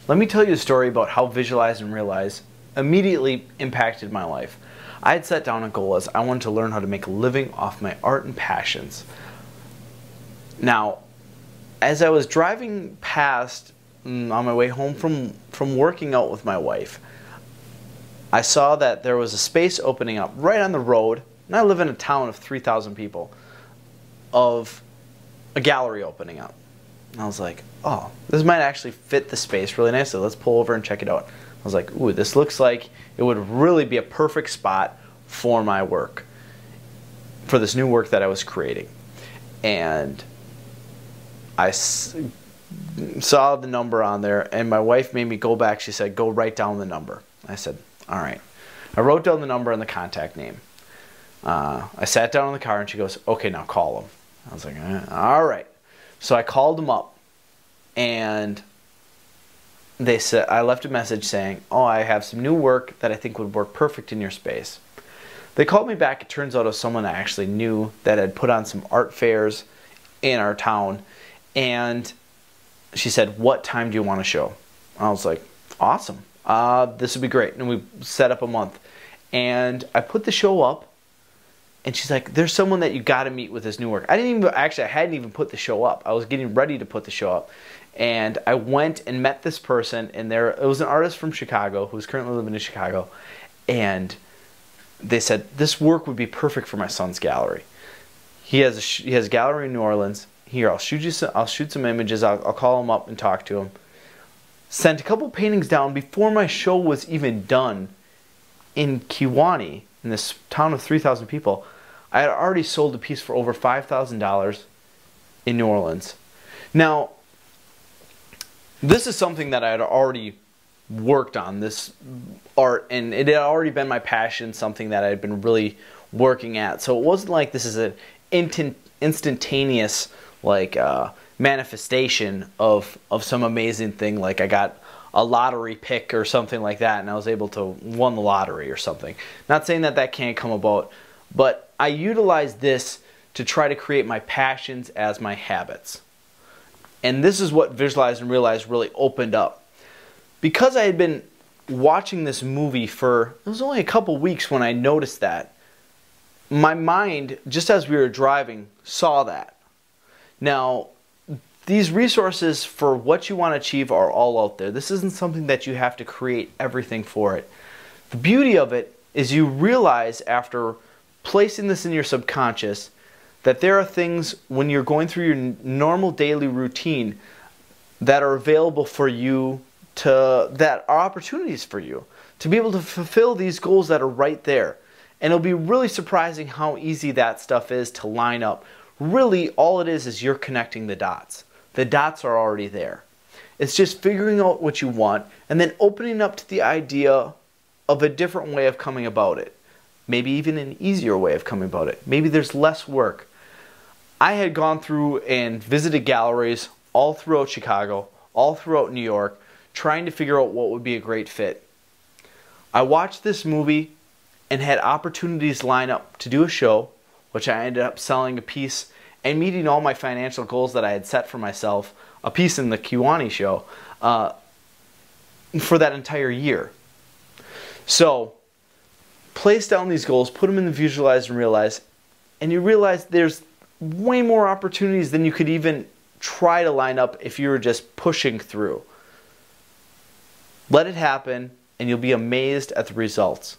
Let me tell you a story about how Visualize and Realize immediately impacted my life. I had set down a goal as I wanted to learn how to make a living off my art and passions. Now, as I was driving past on my way home from working out with my wife, I saw that there was a space opening up right on the road, and I live in a town of 3,000 people, of a gallery opening up. And I was like, oh, this might actually fit the space really nicely. Let's pull over and check it out. I was like, ooh, this looks like it would really be a perfect spot for my work, for this new work that I was creating. And I saw the number on there, and my wife made me go back. She said, go write down the number. I said, all right. I wrote down the number and the contact name. I sat down in the car, and she goes, okay, now call them. I was like, all right. So I called them up, and they said, I left a message saying, oh, I have some new work that I think would work perfect in your space. They called me back. It turns out it was someone I actually knew that had put on some art fairs in our town, and she said, what time do you want to show? I was like, awesome. This would be great. And we set up a month. And I put the show up, and she's like, there's someone that you got to meet with this new work. I hadn't even put the show up. I was getting ready to put the show up. And I went and met this person, and it was an artist from Chicago who's currently living in Chicago. And they said, this work would be perfect for my son's gallery. He has a gallery in New Orleans. Here, I'll shoot some images. I'll call him up and talk to him. Sent a couple paintings down before my show was even done in Kewaunee, in this town of 3,000 people. I had already sold a piece for over $5,000 in New Orleans. Now, this is something that I had already worked on, this art, and it had already been my passion, something that I had been really working at. So it wasn't like this is an instantaneous manifestation of some amazing thing, like I got a lottery pick or something like that and I was able to win the lottery or something. Not saying that that can't come about, but I utilized this to try to create my passions as my habits. And this is what Visualize and Realize really opened up. Because I had been watching this movie for, it was only a couple weeks when I noticed that, my mind, just as we were driving, saw that. Now, these resources for what you want to achieve are all out there. This isn't something that you have to create everything for it. The beauty of it is you realize after placing this in your subconscious that there are things when you're going through your normal daily routine that are available for you, that are opportunities for you to be able to fulfill these goals that are right there. And it'll be really surprising how easy that stuff is to line up. Really, all it is you're connecting the dots. The dots are already there. It's just figuring out what you want and then opening up to the idea of a different way of coming about it. Maybe even an easier way of coming about it. Maybe there's less work. I had gone through and visited galleries all throughout Chicago, all throughout New York, trying to figure out what would be a great fit. I watched this movie and had opportunities line up to do a show, which I ended up selling a piece and meeting all my financial goals that I had set for myself, a piece in the Kewaunee show, for that entire year. So, place down these goals, put them in the Visualize and Realize, and you realize there's way more opportunities than you could even try to line up if you were just pushing through. Let it happen, and you'll be amazed at the results.